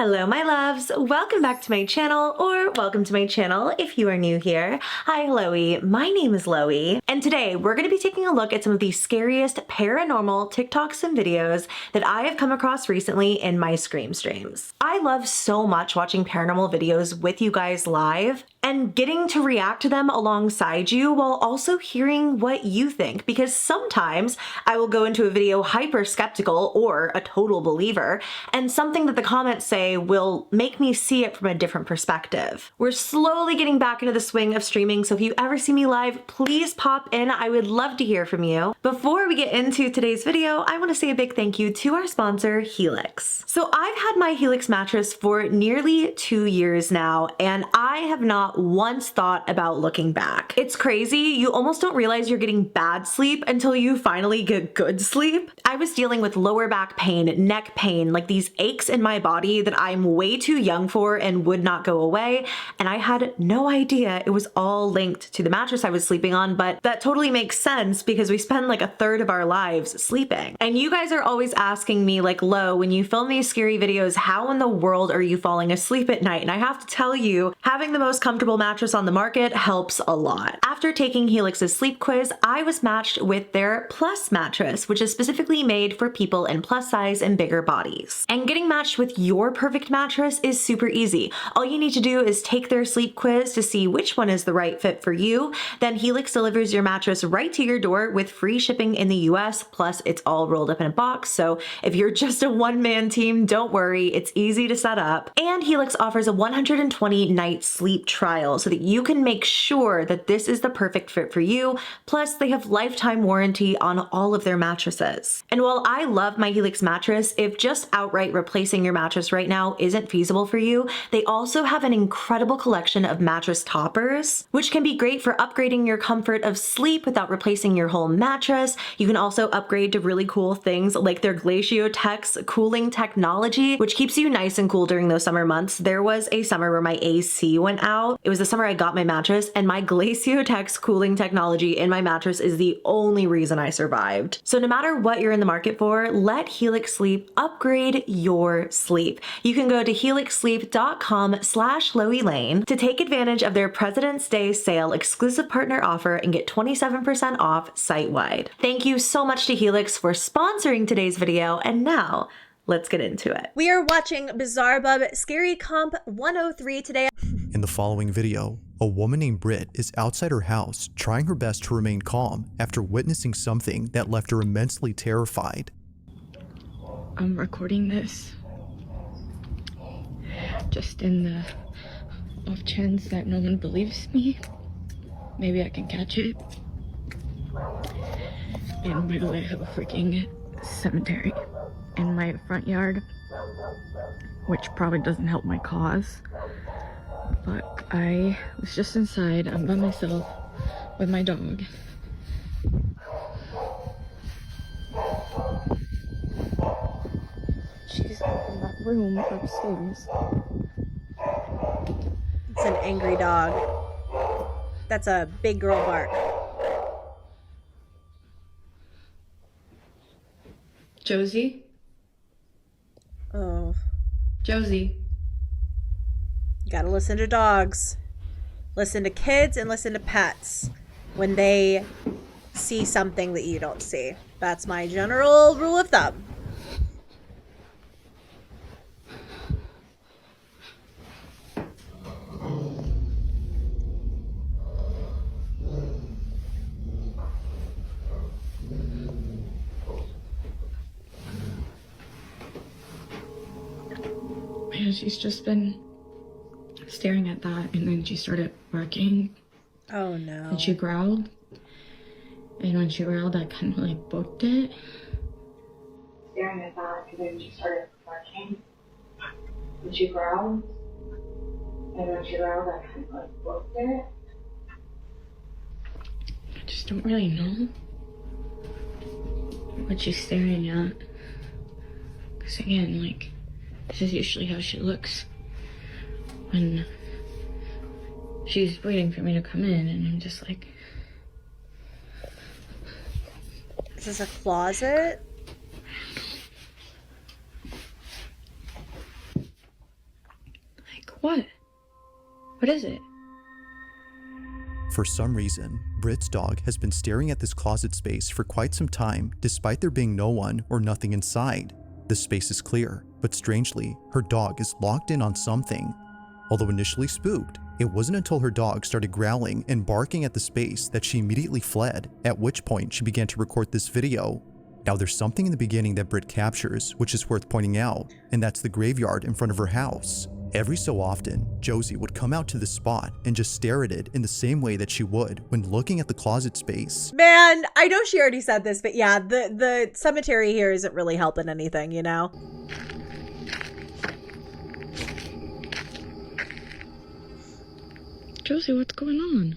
Hello my loves, welcome back to my channel, or welcome to my channel if you are new here. Hi Loey, my name is Loey, and today we're going to be taking a look at some of the scariest paranormal TikToks and videos that I have come across recently in my Scream streams. I love so much watching paranormal videos with you guys live and getting to react to them alongside you while also hearing what you think, because sometimes I will go into a video hyper skeptical or a total believer, and something that the comments say will make me see it from a different perspective. We're slowly getting back into the swing of streaming, so if you ever see me live, please pop in. I would love to hear from you. Before we get into today's video, I want to say a big thank you to our sponsor, Helix. So I've had my Helix mattress for nearly 2 years now, and I have not once thought about looking back. It's crazy, you almost don't realize you're getting bad sleep until you finally get good sleep. I was dealing with lower back pain, neck pain, like these aches in my body that I'm way too young for and would not go away, and I had no idea it was all linked to the mattress I was sleeping on, but that totally makes sense because we spend like a third of our lives sleeping. And you guys are always asking me like, Lo, when you film these scary videos, how in the world are you falling asleep at night? And I have to tell you, having the most comfortable mattress on the market helps a lot. After taking Helix's sleep quiz, I was matched with their Plus mattress, which is specifically made for people in plus size and bigger bodies. And getting matched with your perfect mattress is super easy. All you need to do is take their sleep quiz to see which one is the right fit for you. Then Helix delivers your mattress right to your door with free shipping in the US, plus it's all rolled up in a box. So if you're just a one-man team, don't worry, it's easy to set up. And Helix offers a 120-night sleep trial so that you can make sure that this is the perfect fit for you. Plus they have lifetime warranty on all of their mattresses. And while I love my Helix mattress, if just outright replacing your mattress right now isn't feasible for you, they also have an incredible collection of mattress toppers, which can be great for upgrading your comfort of sleep without replacing your whole mattress. You can also upgrade to really cool things like their Glaciotex cooling technology, which keeps you nice and cool during those summer months. There was a summer where my AC went out. It was the summer I got my mattress, and my Glaciotex cooling technology in my mattress is the only reason I survived. So no matter what you're in the market for, let Helix Sleep upgrade your sleep. You can go to helixsleep.com/LoeyLane to take advantage of their President's Day sale exclusive partner offer and get 27% off site-wide. Thank you so much to Helix for sponsoring today's video, and now let's get into it. We are watching Bizarre Bub Scary Comp 103 today. In the following video, a woman named Britt is outside her house trying her best to remain calm after witnessing something that left her immensely terrified. I'm recording this just in the off chance that no one believes me. Maybe I can catch it. And by the way, I have a freaking cemetery in my front yard, which probably doesn't help my cause. But I was just inside. I'm by myself with my dog. She's in that room upstairs. It's an angry dog. That's a big girl bark. Josie? Oh. Josie? You gotta listen to dogs. Listen to kids and listen to pets when they see something that you don't see. That's my general rule of thumb. Man, she's just been staring at that, and then she started barking. Oh no. And she growled. And when she growled, I kind of like booked it. Staring at that, and then she started barking. And she growled. And when she growled, I kind of like booked it. I just don't really know what she's staring at. Because again, like, this is usually how she looks when she's waiting for me to come in, and I'm just like... Is this a closet? What? What is it? For some reason, Britt's dog has been staring at this closet space for quite some time despite there being no one or nothing inside. The space is clear, but strangely, her dog is locked in on something. Although initially spooked, it wasn't until her dog started growling and barking at the space that she immediately fled, at which point she began to record this video. Now there's something in the beginning that Britt captures which is worth pointing out, and that's the graveyard in front of her house. Every so often, Josie would come out to the spot and just stare at it in the same way that she would when looking at the closet space. Man, I know she already said this, but yeah, the cemetery here isn't really helping anything, you know? Josie, what's going on?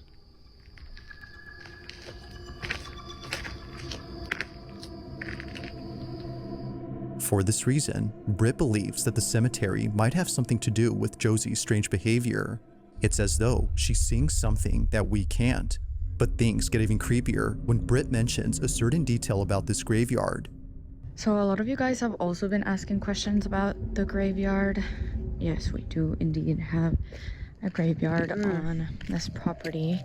For this reason, Britt believes that the cemetery might have something to do with Josie's strange behavior. It's as though she's seeing something that we can't. But things get even creepier when Britt mentions a certain detail about this graveyard. So a lot of you guys have also been asking questions about the graveyard. Yes, we do indeed have a graveyard on this property.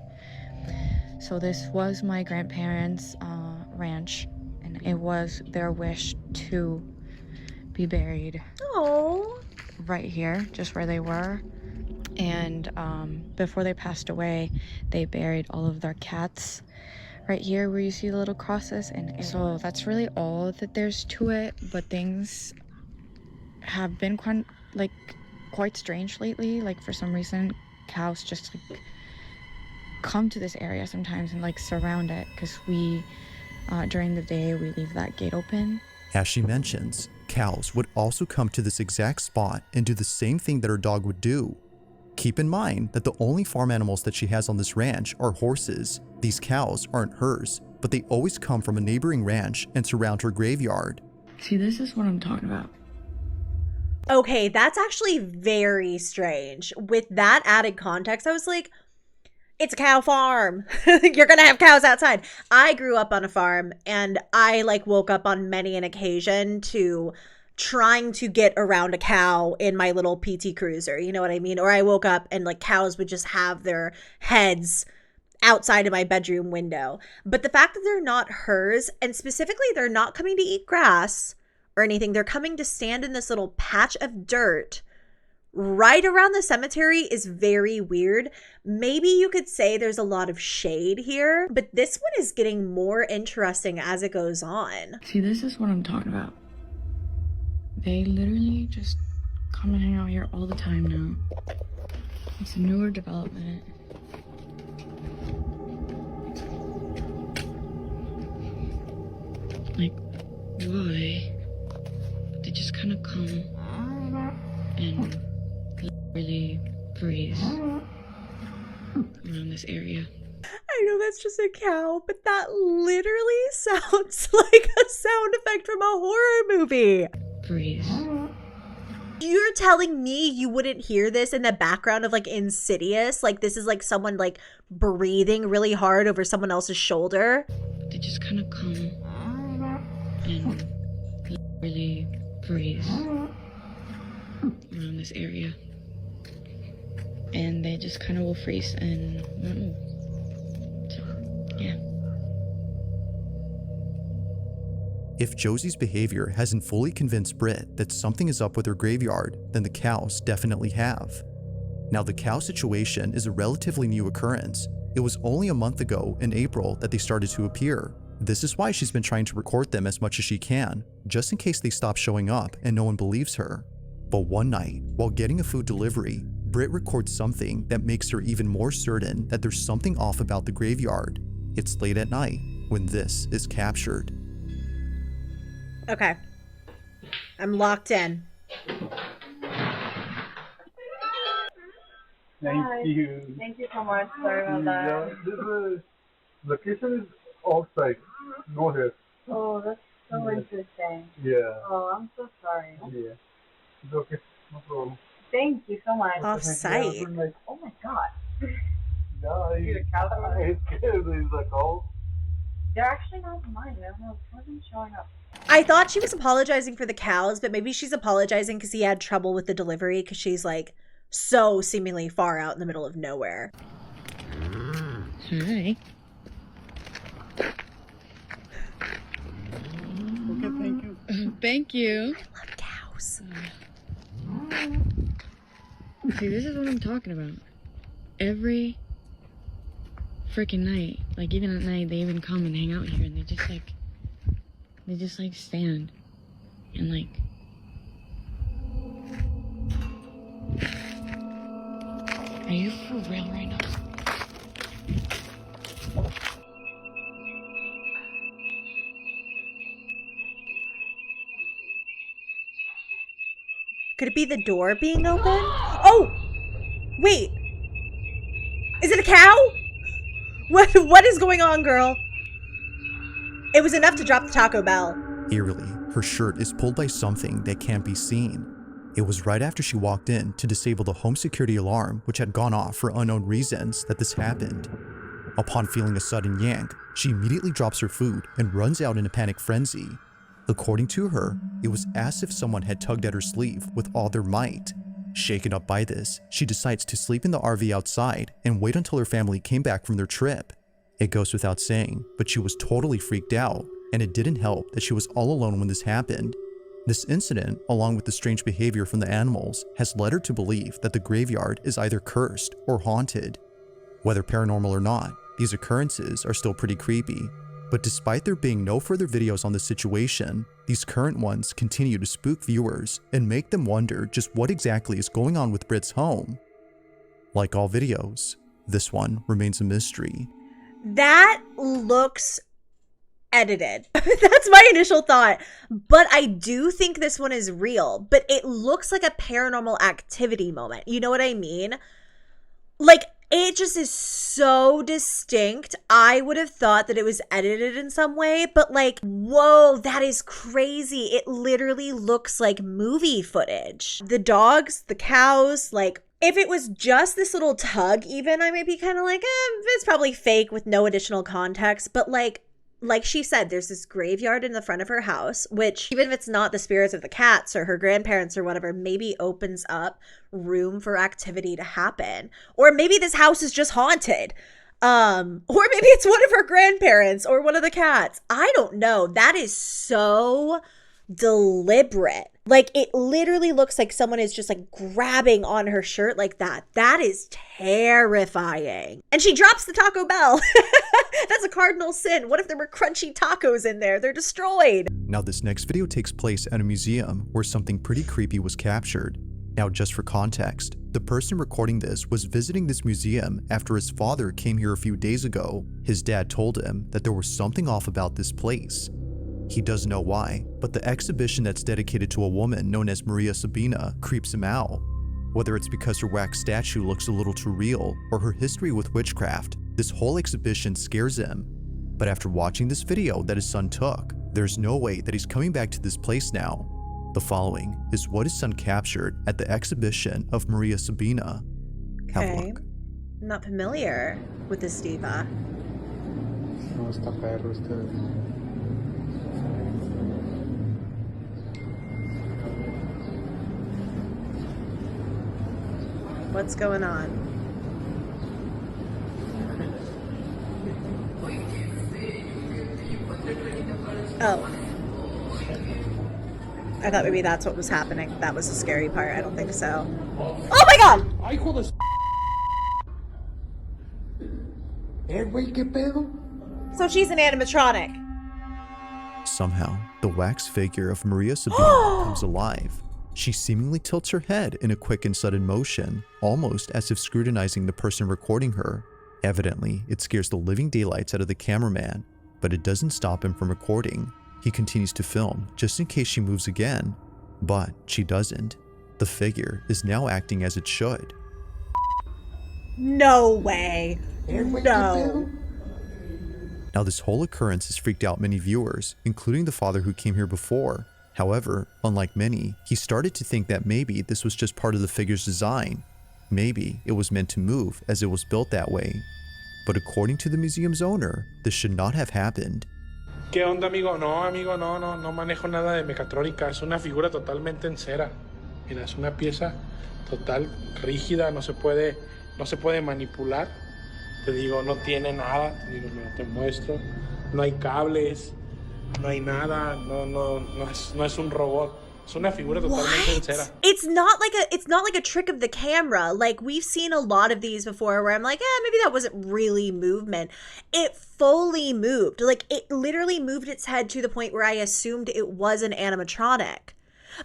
So this was my grandparents' ranch, and it was their wish to be buried right here, just where they were. And before they passed away, they buried all of their cats right here where you see the little crosses. And so that's really all that there's to it. But things have been quite strange lately. Like, for some reason, cows just like come to this area sometimes and like surround it, because we during the day we leave that gate open. As she mentions, cows would also come to this exact spot and do the same thing that her dog would do. Keep in mind that the only farm animals that she has on this ranch are horses. These cows aren't hers, but they always come from a neighboring ranch and surround her graveyard. See, this is what I'm talking about. Okay, that's actually very strange. With that added context, I was like, it's a cow farm. You're gonna have cows outside. I grew up on a farm, and I like woke up on many an occasion to trying to get around a cow in my little PT Cruiser, you know what I mean? Or I woke up and like cows would just have their heads outside of my bedroom window. But the fact that they're not hers, and specifically they're not coming to eat grass or anything, they're coming to stand in this little patch of dirt right around the cemetery is very weird. Maybe you could say there's a lot of shade here, but this one is getting more interesting as it goes on. See, this is what I'm talking about. They literally just come and hang out here all the time now. It's a newer development. Like, why? But they just kind of come and really breathe around this area. I know that's just a cow, but that literally sounds like a sound effect from a horror movie. Breathe. You're telling me you wouldn't hear this in the background of like Insidious? Like this is like someone like breathing really hard over someone else's shoulder? They just kind of come and really breathe around this area. And they just kind of will freeze and not move. So, yeah. If Josie's behavior hasn't fully convinced Britt that something is up with her graveyard, then the cows definitely have. Now, the cow situation is a relatively new occurrence. It was only a month ago in April that they started to appear. This is why she's been trying to record them as much as she can, just in case they stop showing up and no one believes her. But one night, while getting a food delivery, Britt records something that makes her even more certain that there's something off about the graveyard. It's late at night when this is captured. Okay. I'm locked in. Thank you. Thank you so much. Sorry about that. Yeah, this location is outside. No here. Oh, that's so Yes. interesting. Yeah. Oh, I'm so sorry. Yeah. It's okay. No problem. Thank you so much. Off-site. Yeah, like, Oh my god. yeah, See the cow that was- it's scared. There's a cow. They're actually not mine. I don't know. It wasn't showing up. I thought she was apologizing for the cows, but maybe she's apologizing because he had trouble with the delivery because she's like so seemingly far out in the middle of nowhere. Hi. Okay, thank you. Thank you. I love cows. See, this is what I'm talking about. Every freaking night, like even at night, they even come and hang out here, and they just like stand and like. Are you for real right now? Could it be the door being open? Oh! Wait! Is it a cow? What is going on, girl? It was enough to drop the Taco Bell. Eerily, her shirt is pulled by something that can't be seen. It was right after she walked in to disable the home security alarm, which had gone off for unknown reasons, that this happened. Upon feeling a sudden yank, she immediately drops her food and runs out in a panic frenzy. According to her, it was as if someone had tugged at her sleeve with all their might. Shaken up by this, she decides to sleep in the RV outside and wait until her family came back from their trip. It goes without saying, but she was totally freaked out, and it didn't help that she was all alone when this happened. This incident, along with the strange behavior from the animals, has led her to believe that the graveyard is either cursed or haunted. Whether paranormal or not, these occurrences are still pretty creepy. But despite there being no further videos on the situation, these current ones continue to spook viewers and make them wonder just what exactly is going on with Britt's home. Like all videos, this one remains a mystery. That looks edited. That's my initial thought. But I do think this one is real. But it looks like a Paranormal Activity moment. You know what I mean? Like, it just is so distinct. I would have thought that it was edited in some way, but like, whoa, that is crazy. It literally looks like movie footage. The dogs, the cows, like, if it was just this little tug even, I might be kind of like, it's probably fake with no additional context. But like she said, there's this graveyard in the front of her house, which even if it's not the spirits of the cats or her grandparents or whatever, maybe opens up room for activity to happen. Or maybe this house is just haunted. Or maybe it's one of her grandparents or one of the cats. I don't know. That is so deliberate. Like, it literally looks like someone is just like grabbing on her shirt like that. That is terrifying. And she drops the Taco Bell. That's a cardinal sin. What if there were crunchy tacos in there? They're destroyed. Now this next video takes place at a museum where something pretty creepy was captured. Now just for context, the person recording this was visiting this museum after his father came here a few days ago. His dad told him that there was something off about this place. He doesn't know why, but the exhibition that's dedicated to a woman known as Maria Sabina creeps him out. Whether it's because her wax statue looks a little too real or her history with witchcraft, this whole exhibition scares him. But after watching this video that his son took, there's no way that he's coming back to this place now. The following is what his son captured at the exhibition of Maria Sabina. Have a look. I'm not familiar with this diva. No, está perro usted. What's going on? Oh. I thought maybe that's what was happening. That was the scary part. I don't think so. Oh my god! ¡Ay, hijo de güey, qué pedo! So she's an animatronic. Somehow, the wax figure of Maria Sabina comes alive. She seemingly tilts her head in a quick and sudden motion, almost as if scrutinizing the person recording her. Evidently, it scares the living daylights out of the cameraman, but it doesn't stop him from recording. He continues to film just in case she moves again, but she doesn't. The figure is now acting as it should. No way. No. Now this whole occurrence has freaked out many viewers, including the father who came here before. However, unlike many, he started to think that maybe this was just part of the figure's design. Maybe it was meant to move as it was built that way. But according to the museum's owner, this should not have happened. ¿Qué onda, amigo? No, amigo, no manejo nada de mecatrónica. Es una figura totalmente en cera. Mira, es una pieza total rígida, no se puede manipular. Te digo, no tiene nada. Te digo, mira, te muestro. No hay cables, no hay nada. No es un robot. Es una figura totalmente en cera. It's not like a trick of the camera. Like, we've seen a lot of these before where I'm like, maybe that wasn't really movement. It fully moved. Like, it literally moved its head to the point where I assumed it was an animatronic.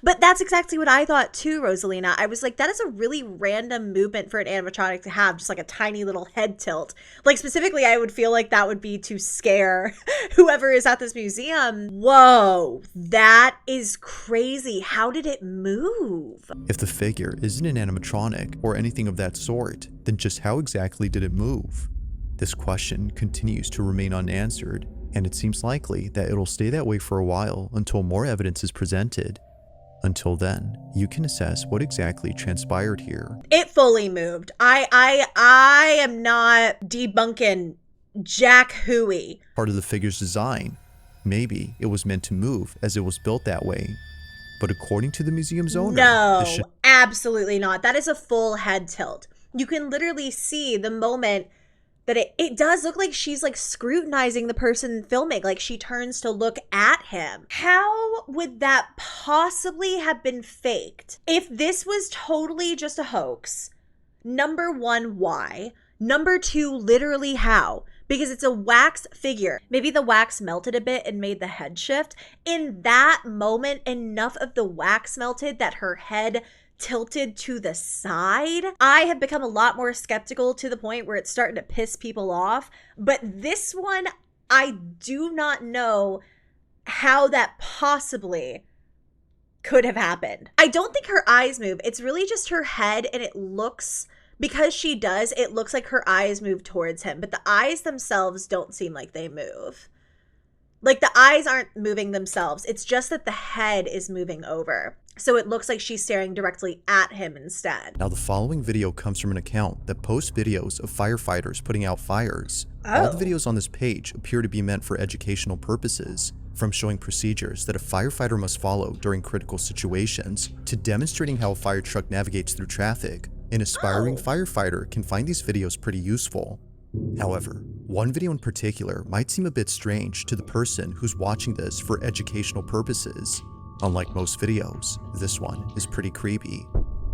But that's exactly what I thought too, Rosalina. I was like, that is a really random movement for an animatronic to have, just like a tiny little head tilt. Like, specifically, I would feel like that would be to scare whoever is at this museum. Whoa, that is crazy. How did it move? If the figure isn't an animatronic or anything of that sort, then just how exactly did it move? This question continues to remain unanswered, and it seems likely that it'll stay that way for a while until more evidence is presented. Until then, you can assess what exactly transpired here. It fully moved. I am not debunking Jack Hooey. Part of the figure's design. Maybe it was meant to move as it was built that way. But according to the museum's owner, No, absolutely not. That is a full head tilt. You can literally see the moment that it does look like she's like scrutinizing the person filming, like she turns to look at him. How would that possibly have been faked? If this was totally just a hoax, number one, why? Number two, literally how? Because it's a wax figure. Maybe the wax melted a bit and made the head shift. In that moment, enough of the wax melted that her head tilted to the side. I have become a lot more skeptical to the point where it's starting to piss people off. But this one, I do not know how that possibly could have happened. I don't think her eyes move. It's really just her head, and it looks, because she does, it looks like her eyes move towards him. But the eyes themselves don't seem like they move. Like, the eyes aren't moving themselves. It's just that the head is moving over. So it looks like she's staring directly at him instead. Now, the following video comes from an account that posts videos of firefighters putting out fires. All the videos on this page appear to be meant for educational purposes, from showing procedures that a firefighter must follow during critical situations, to demonstrating how a fire truck navigates through traffic. An aspiring firefighter can find these videos pretty useful. However, one video in particular might seem a bit strange to the person who's watching this for educational purposes. Unlike most videos, this one is pretty creepy.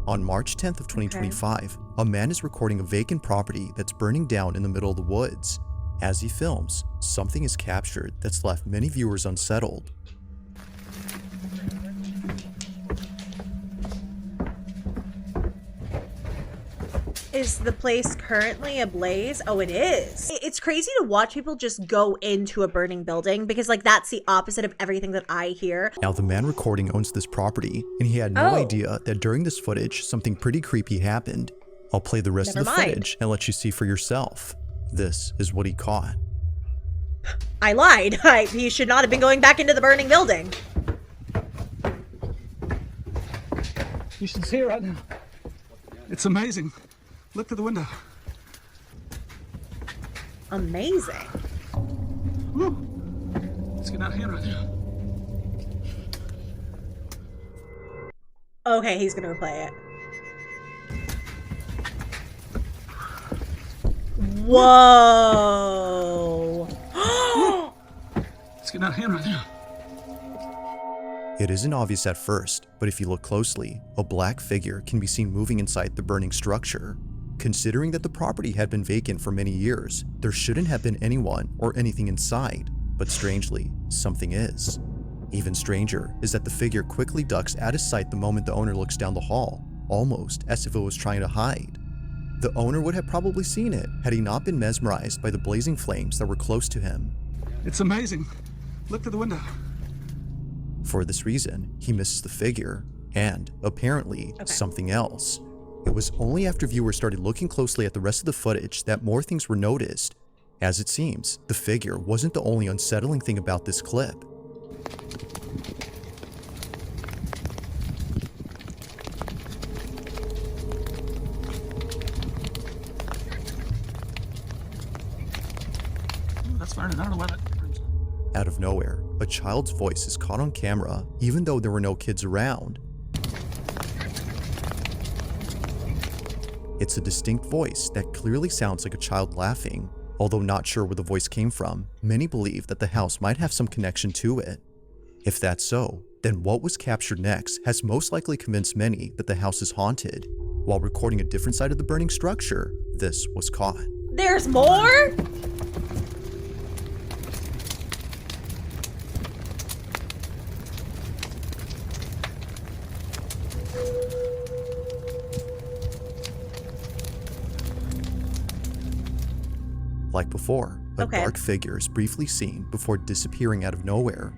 On March 10th of 2025, a man is recording a vacant property that's burning down in the middle of the woods. As he films, something is captured that's left many viewers unsettled. Is the place currently ablaze? Oh, it is. It's crazy to watch people just go into a burning building, because like that's the opposite of everything that I hear. Now, the man recording owns this property, and he had no idea that during this footage something pretty creepy happened. I'll play the rest of the footage and let you see for yourself. This is what he caught. I lied. He should not have been going back into the burning building. You should see it right now. It's amazing. Look through the window. Amazing. Woo. It's getting out of hand right now. Okay, he's gonna replay it. Whoa. It's getting out of hand right now. It isn't obvious at first, but if you look closely, a black figure can be seen moving inside the burning structure. Considering that the property had been vacant for many years, there shouldn't have been anyone or anything inside, but strangely, something is. Even stranger is that the figure quickly ducks out of sight the moment the owner looks down the hall, almost as if it was trying to hide. The owner would have probably seen it had he not been mesmerized by the blazing flames that were close to him. It's amazing. Look through the window. For this reason, he misses the figure, and, apparently, something else. It was only after viewers started looking closely at the rest of the footage that more things were noticed. As it seems, the figure wasn't the only unsettling thing about this clip. That's burning. I don't know why that burns. Out of nowhere, a child's voice is caught on camera, even though there were no kids around. It's a distinct voice that clearly sounds like a child laughing. Although not sure where the voice came from, many believe that the house might have some connection to it. If that's so, then what was captured next has most likely convinced many that the house is haunted. While recording a different side of the burning structure, this was caught. There's more? Like before, a Okay. dark figure is briefly seen before disappearing out of nowhere.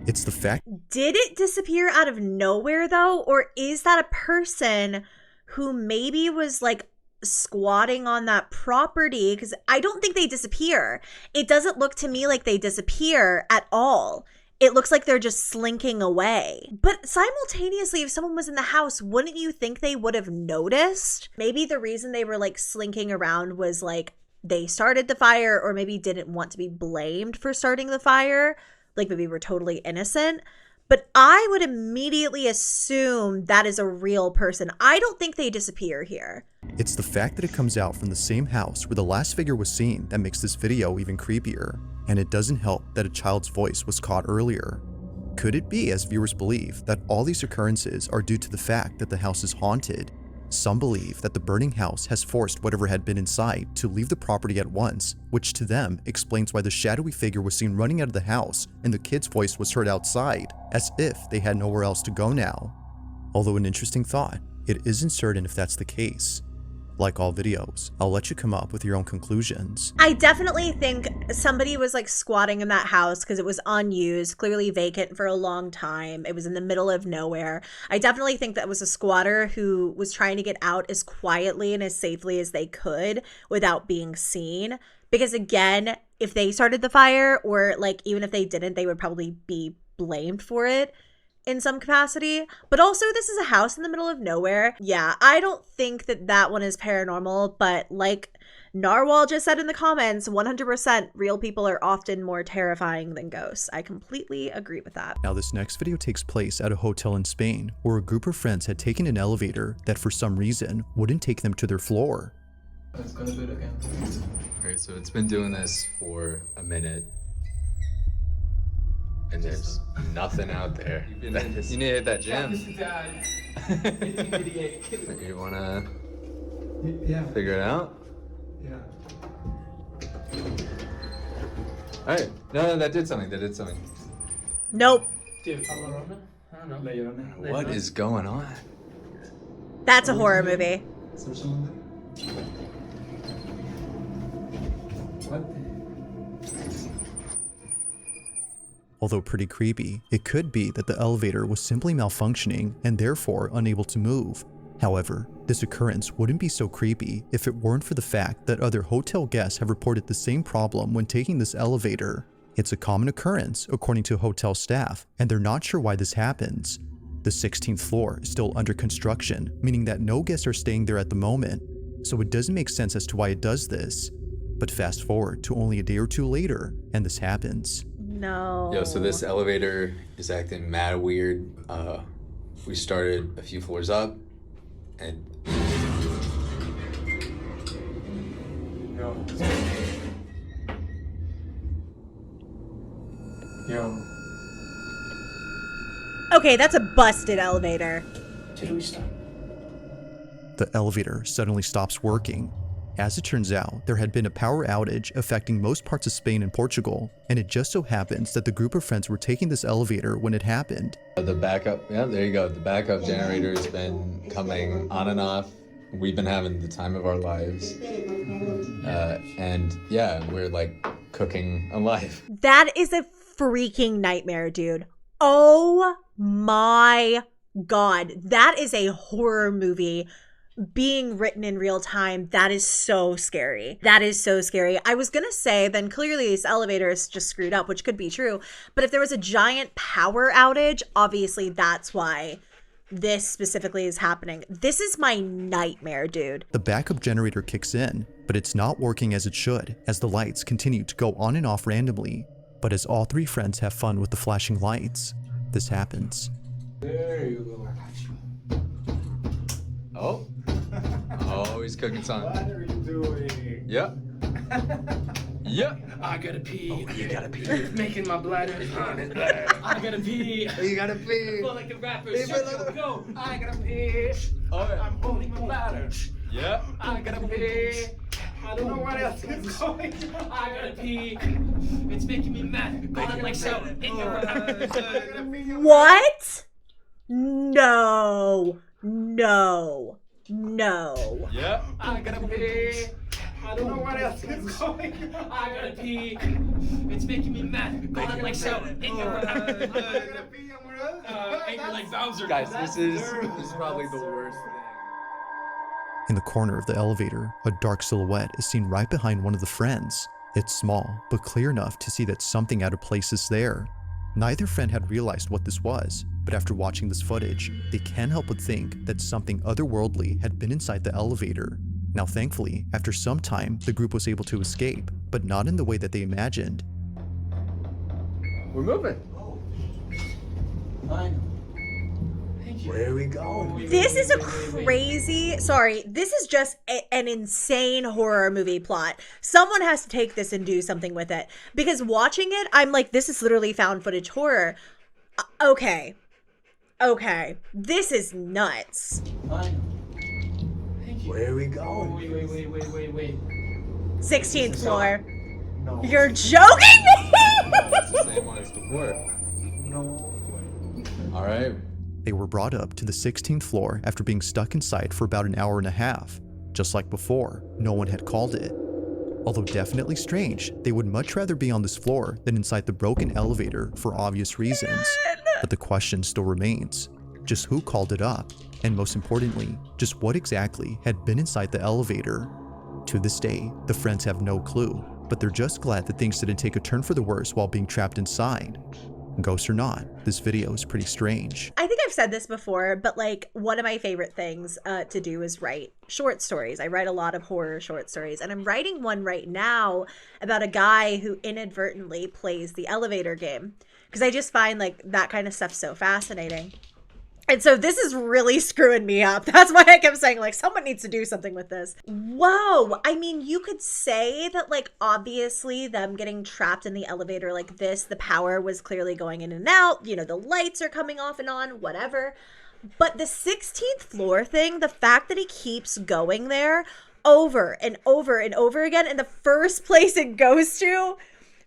It's the fact Did it disappear out of nowhere though? Or is that a person who maybe was like squatting on that property? Because I don't think they disappear. It doesn't look to me like they disappear at all. It looks like they're just slinking away. But simultaneously, if someone was in the house, wouldn't you think they would have noticed? Maybe the reason they were like slinking around was like they started the fire, or maybe didn't want to be blamed for starting the fire. Like maybe we're totally innocent. But I would immediately assume that is a real person. I don't think they disappear here. It's the fact that it comes out from the same house where the last figure was seen that makes this video even creepier. And it doesn't help that a child's voice was caught earlier. Could it be, as viewers believe, that all these occurrences are due to the fact that the house is haunted? Some believe that the burning house has forced whatever had been inside to leave the property at once, which to them explains why the shadowy figure was seen running out of the house and the kid's voice was heard outside, as if they had nowhere else to go now. Although an interesting thought, it isn't certain if that's the case. Like all videos, I'll let you come up with your own conclusions. I definitely think somebody was like squatting in that house because it was unused, clearly vacant for a long time. It was in the middle of nowhere. I definitely think that was a squatter who was trying to get out as quietly and as safely as they could without being seen. Because again, if they started the fire, or like even if they didn't, they would probably be blamed for it in some capacity. But also, this is a house in the middle of nowhere. Yeah, I don't think that that one is paranormal, but like Narwhal just said in the comments, 100% real people are often more terrifying than ghosts. I completely agree with that. Now this next video takes place at a hotel in Spain, where a group of friends had taken an elevator that for some reason wouldn't take them to their floor. Let's go to it again. Okay, so it's been doing this for a minute. And there's nothing out there. You need to hit that gym. You wanna figure it out? Yeah. Alright, no, that did something, Nope. What is going on? That's a horror movie. Is there someone there? What? Although pretty creepy, it could be that the elevator was simply malfunctioning and therefore unable to move. However, this occurrence wouldn't be so creepy if it weren't for the fact that other hotel guests have reported the same problem when taking this elevator. It's a common occurrence according to hotel staff, and they're not sure why this happens. The 16th floor is still under construction, meaning that no guests are staying there at the moment, so it doesn't make sense as to why it does this. But fast forward to only a day or two later, and this happens. No. Yo, so this elevator is acting mad weird. We started a few floors up, and Yo. Okay, that's a busted elevator. Did we stop? The elevator suddenly stops working. As it turns out, there had been a power outage affecting most parts of Spain and Portugal, and it just so happens that the group of friends were taking this elevator when it happened. the backup, yeah, there you go. The backup generator's been coming on and off. We've been having the time of our lives. And yeah, we're like cooking a life. That is a freaking nightmare, dude. Oh my God. That is a horror movie being written in real time. That is so scary. That is so scary. I was gonna say, then clearly this elevator is just screwed up, which could be true. But if there was a giant power outage, obviously that's why this specifically is happening. This is my nightmare, dude. The backup generator kicks in, but it's not working as it should, as the lights continue to go on and off randomly. But as all three friends have fun with the flashing lights, this happens. There you go. Oh. Oh Loey's cooking something. What are you doing? Yep. Yep. I gotta pee. Oh, you gotta pee. Making my bladder. I gotta pee. You gotta pee. Feel like a rapper. Go. I gotta pee. Okay. I'm holding my bladder. Yep. I gotta pee. I don't know what else is going on. I gotta pee. It's making me mad. Going like so in your What? No. No. No. Yep. I gotta pee. I don't know what else is going on. I gotta pee. It's making me mad. Going like so in your anger like Bowser. Guys, this is probably the worst thing. In the corner of the elevator, a dark silhouette is seen right behind one of the friends. It's small, but clear enough to see that something out of place is there. Neither friend had realized what this was, but after watching this footage, they can't help but think that something otherworldly had been inside the elevator. Now thankfully, after some time, the group was able to escape, but not in the way that they imagined. We're moving. Where are we going? This is a crazy, sorry, this is just an insane horror movie plot. Someone has to take this and do something with it. Because watching it, I'm like, this is literally found footage horror. Okay. Okay. This is nuts. Where are we going? Wait. 16th floor. No. You're joking me? It's the same one as before. No. All right. They were brought up to the 16th floor after being stuck inside for about an hour and a half. Just like before, no one had called it. Although definitely strange, they would much rather be on this floor than inside the broken elevator for obvious reasons. But the question still remains. Just who called it up? And most importantly, just what exactly had been inside the elevator? To this day, the friends have no clue, but they're just glad that things didn't take a turn for the worse while being trapped inside. Ghost or not, this video is pretty strange. I think I've said this before, but like one of my favorite things to do is write short stories. I write a lot of horror short stories, and I'm writing one right now about a guy who inadvertently plays the elevator game, because I just find like that kind of stuff so fascinating. And so this is really screwing me up. That's why I kept saying, like, someone needs to do something with this. Whoa. I mean, you could say that, like, obviously them getting trapped in the elevator like this, the power was clearly going in and out. You know, the lights are coming off and on, whatever. But the 16th floor thing, the fact that he keeps going there over and over and over again, and the first place it goes to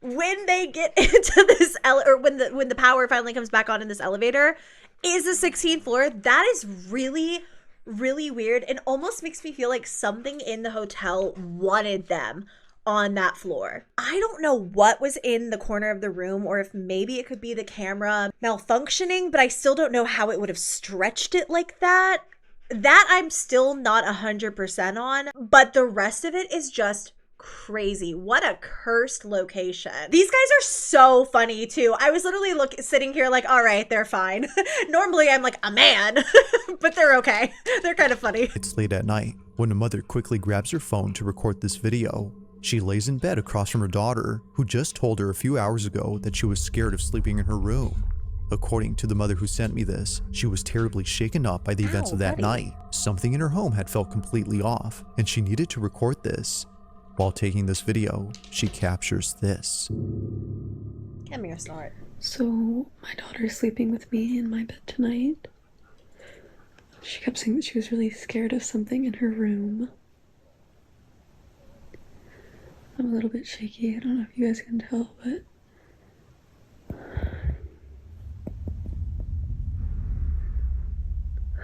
when they get into this, or when the power finally comes back on in this elevator, is the 16th floor. That is really, really weird, and almost makes me feel like something in the hotel wanted them on that floor. I don't know what was in the corner of the room, or if maybe it could be the camera malfunctioning, but I still don't know how it would have stretched it like that. That I'm still not 100% on, but the rest of it is just crazy. What a cursed location. These guys are so funny too. I was literally sitting here like, all right, they're fine. Normally I'm like a man, but they're okay. They're kind of funny. It's late at night when a mother quickly grabs her phone to record this video. She lays in bed across from her daughter, who just told her a few hours ago that she was scared of sleeping in her room. According to the mother who sent me this, she was terribly shaken up by the events of that night. Something in her home had felt completely off, and she needed to record this. While taking this video, she captures this. Come here, Snort. So, my daughter's sleeping with me in my bed tonight. She kept saying that she was really scared of something in her room. I'm a little bit shaky. I don't know if you guys can tell, but...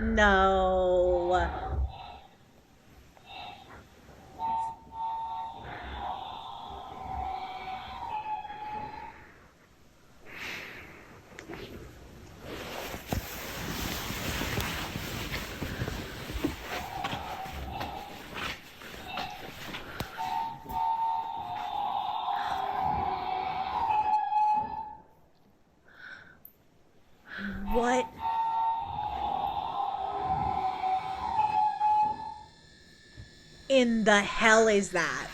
No. What? In the hell is that?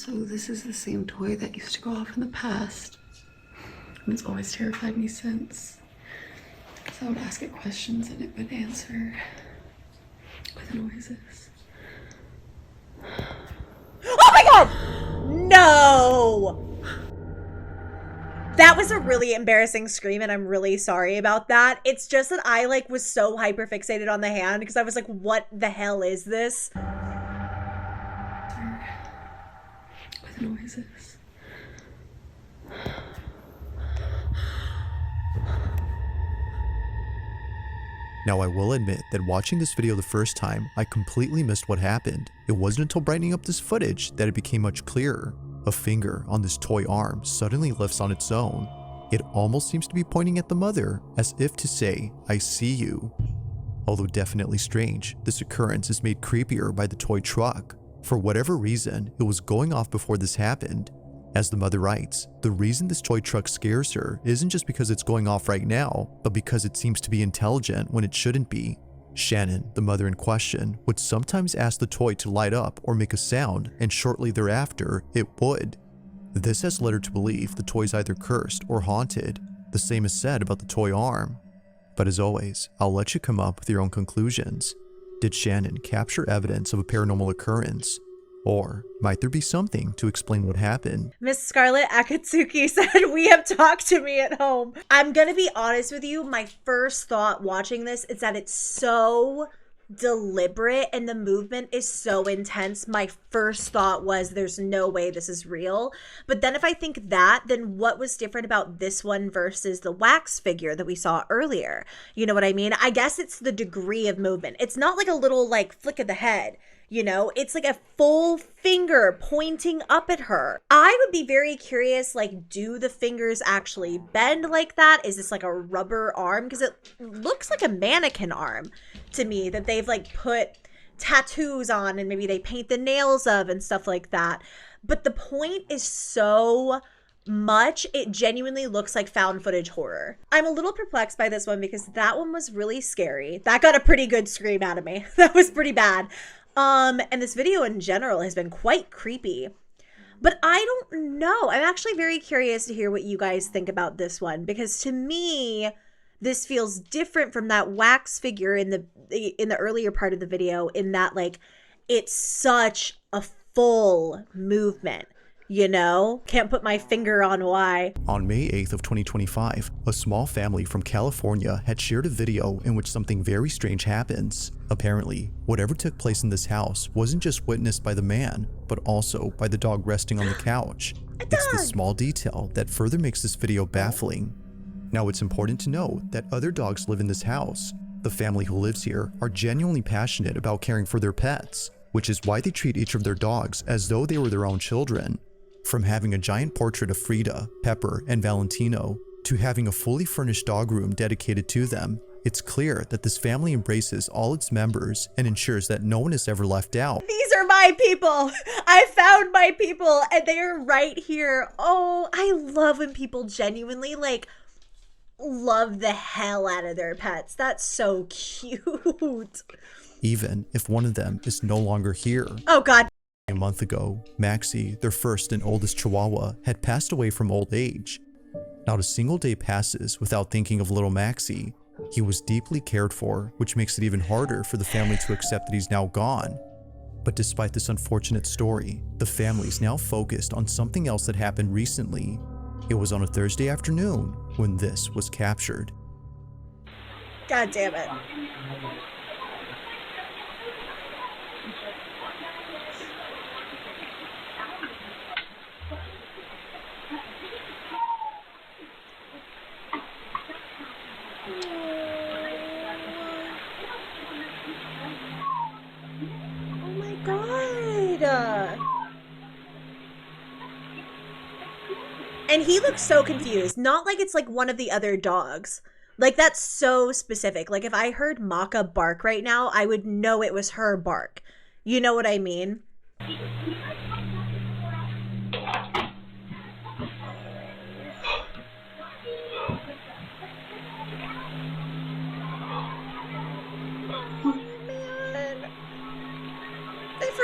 So this is the same toy that used to go off in the past. And it's always terrified me since. Because I would ask it questions and it would answer with noises. Oh my god! No! That was a really embarrassing scream and I'm really sorry about that. It's just that I like was so hyper fixated on the hand because I was like, what the hell is this? With noises. Now I will admit that watching this video the first time, I completely missed what happened. It wasn't until brightening up this footage that it became much clearer. A finger on this toy arm suddenly lifts on its own. It almost seems to be pointing at the mother, as if to say, I see you. Although definitely strange, this occurrence is made creepier by the toy truck. For whatever reason, it was going off before this happened. As the mother writes, the reason this toy truck scares her isn't just because it's going off right now, but because it seems to be intelligent when it shouldn't be. Shannon, the mother in question, would sometimes ask the toy to light up or make a sound, and shortly thereafter, it would. This has led her to believe the toy's either cursed or haunted. The same is said about the toy arm. But as always, I'll let you come up with your own conclusions. Did Shannon capture evidence of a paranormal occurrence? Or might there be something to explain what happened? Miss Scarlett Akatsuki said, we have talked to me at home. I'm gonna be honest with you, my first thought watching this is that it's so deliberate and the movement is so intense. My first thought was there's no way this is real. But then if I think that, then what was different about this one versus the wax figure that we saw earlier? You know what I mean? I guess it's the degree of movement. It's not like a little like flick of the head. You know, it's like a full finger pointing up at her. I would be very curious, like, do the fingers actually bend like that? Is this like a rubber arm? Because it looks like a mannequin arm to me that they've like put tattoos on and maybe they paint the nails of and stuff like that. But the point is so much, it genuinely looks like found footage horror. I'm a little perplexed by this one because that one was really scary. That got a pretty good scream out of me. That was pretty bad. And this video in general has been quite creepy, but I don't know. I'm actually very curious to hear what you guys think about this one, because to me, this feels different from that wax figure in the earlier part of the video, in that like, it's such a full movement. You know, can't put my finger on why. On May 8th of 2025, a small family from California had shared a video in which something very strange happens. Apparently, whatever took place in this house wasn't just witnessed by the man, but also by the dog resting on the couch. It's this small detail that further makes this video baffling. Now, it's important to note that other dogs live in this house. The family who lives here are genuinely passionate about caring for their pets, which is why they treat each of their dogs as though they were their own children. From having a giant portrait of Frida, Pepper, and Valentino, to having a fully furnished dog room dedicated to them, it's clear that this family embraces all its members and ensures that no one is ever left out. These are my people. I found my people and they are right here. Oh, I love when people genuinely like love the hell out of their pets. That's so cute. Even if one of them is no longer here. Oh God. A month ago, Maxie, their first and oldest Chihuahua, had passed away from old age. Not a single day passes without thinking of little Maxie. He was deeply cared for, which makes it even harder for the family to accept that he's now gone. But despite this unfortunate story, the family's now focused on something else that happened recently. It was on a Thursday afternoon when this was captured. God damn it. And he looks so confused. Not like it's like one of the other dogs. Like that's so specific. Like if I heard Maka bark right now, I would know it was her bark. You know what I mean?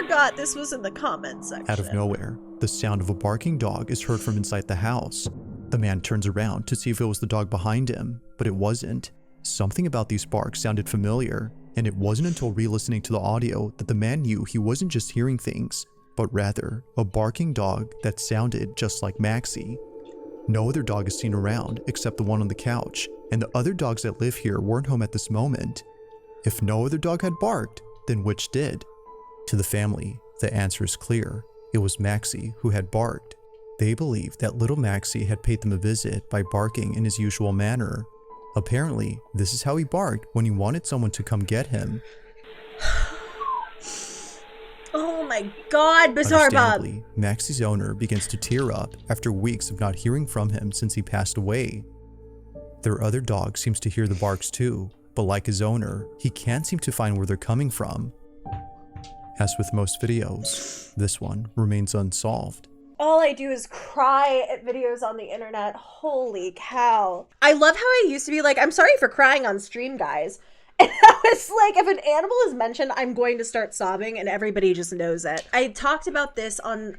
forgot this was in the comments section. Out of nowhere, the sound of a barking dog is heard from inside the house. The man turns around to see if it was the dog behind him, but it wasn't. Something about these barks sounded familiar, and it wasn't until re-listening to the audio that the man knew he wasn't just hearing things, but rather a barking dog that sounded just like Maxie. No other dog is seen around except the one on the couch, and the other dogs that live here weren't home at this moment. If no other dog had barked, then which did? To the family, the answer is clear. It was Maxie who had barked. They believed that little Maxie had paid them a visit by barking in his usual manner. Apparently, this is how he barked when he wanted someone to come get him. Oh my god, Bizarre Bob! Understandably, Maxie's owner begins to tear up after weeks of not hearing from him since he passed away. Their other dog seems to hear the barks too, but like his owner, he can't seem to find where they're coming from. As with most videos, this one remains unsolved. All I do is cry at videos on the internet. Holy cow. I love how I used to be like, I'm sorry for crying on stream, guys. And I was like, if an animal is mentioned, I'm going to start sobbing, and everybody just knows it. I talked about this on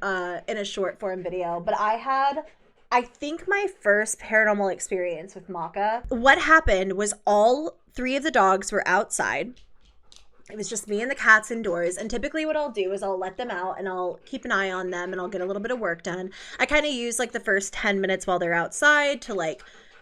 in a short form video, but I think my first paranormal experience with Maka. What happened was all 3 of the dogs were outside. It was just me and the cats indoors, and typically what I'll do is I'll let them out and I'll keep an eye on them and I'll get a little bit of work done. I kind of use like the first 10 minutes while they're outside to like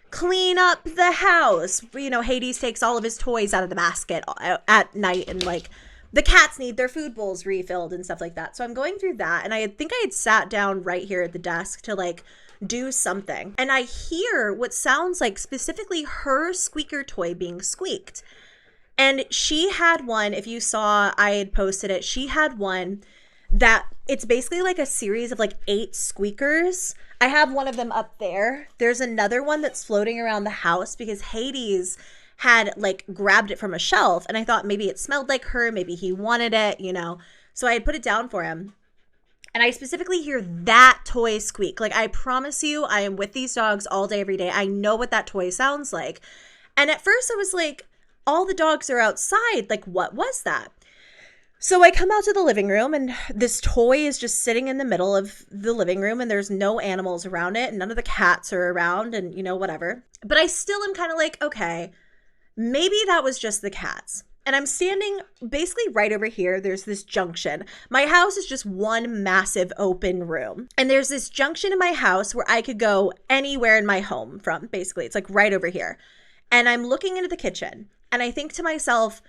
clean up the house. You know, Hades takes all of his toys out of the basket at night, and like the cats need their food bowls refilled and stuff like that. So I'm going through that, and I think I had sat down right here at the desk to like do something, and I hear what sounds like specifically her squeaker toy being squeaked. And she had one, if you saw, I had posted it, she had one that it's basically like a series of like 8 squeakers. I have one of them up there. There's another one that's floating around the house because Hades had like grabbed it from a shelf, and I thought maybe it smelled like her, maybe he wanted it, you know. So I had put it down for him. And I specifically hear that toy squeak. Like, I promise you, I am with these dogs all day, every day. I know what that toy sounds like. And at first I was like, all the dogs are outside. Like, what was that? So I come out to the living room, and this toy is just sitting in the middle of the living room, and there's no animals around it, and none of the cats are around, and you know, whatever. But I still am kind of like, okay, maybe that was just the cats. And I'm standing basically right over here. There's this junction. My house is just one massive open room. And there's this junction in my house where I could go anywhere in my home from, basically. It's like right over here. And I'm looking into the kitchen. And I think to myself,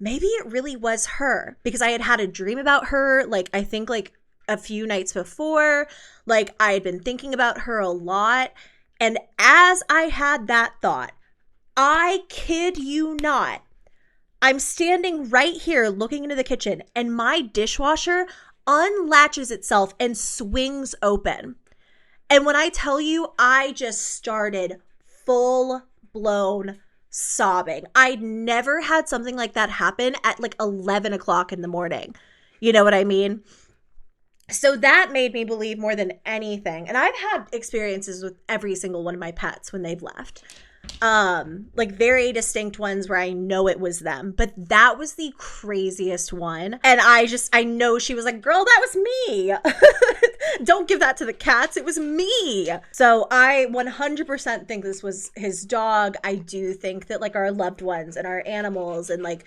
maybe it really was her, because I had a dream about her. Like, I think like a few nights before, like I had been thinking about her a lot. And as I had that thought, I kid you not, I'm standing right here looking into the kitchen, and my dishwasher unlatches itself and swings open. And when I tell you, I just started full blown sobbing. I'd never had something like that happen at like 11 o'clock in the morning. You know what I mean? So that made me believe more than anything. And I've had experiences with every single one of my pets when they've left. Like very distinct ones where I know it was them, but that was the craziest one. And I know she was like, girl, that was me. Don't give that to the cats. It was me. So I 100% think this was his dog. I do think that like our loved ones and our animals and like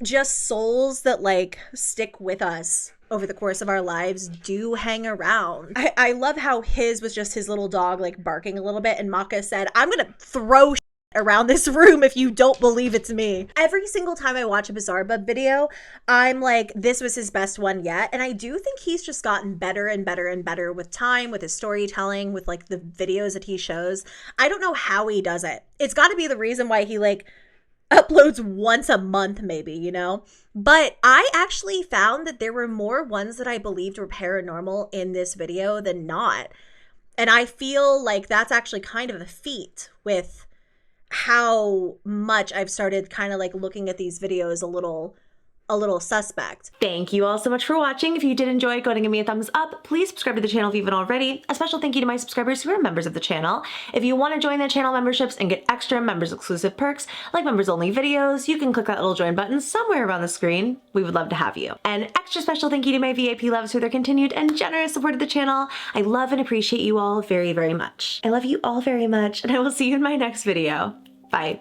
just souls that like stick with us over the course of our lives do hang around. I love how his was just his little dog like barking a little bit, and Maka said, I'm gonna throw around this room if you don't believe it's me. Every single time I watch a Bizarre Bub video, I'm like, this was his best one yet. And I do think he's just gotten better and better and better with time, with his storytelling, with like the videos that he shows. I don't know how he does it. It's got to be the reason why he like uploads once a month maybe, you know? But I actually found that there were more ones that I believed were paranormal in this video than not. And I feel like that's actually kind of a feat with how much I've started kind of like looking at these videos a little a little suspect. Thank you all so much for watching. If you did enjoy, go ahead and give me a thumbs up. Please subscribe to the channel if you haven't already. A special thank you to my subscribers who are members of the channel. If you want to join the channel memberships and get extra members exclusive perks like members only videos, you can click that little join button somewhere around the screen. We would love to have you. An extra special thank you to my VIP loves for their continued and generous support of the channel. I love and appreciate you all very, very much. I love you all very much, and I will see you in my next video. Bye.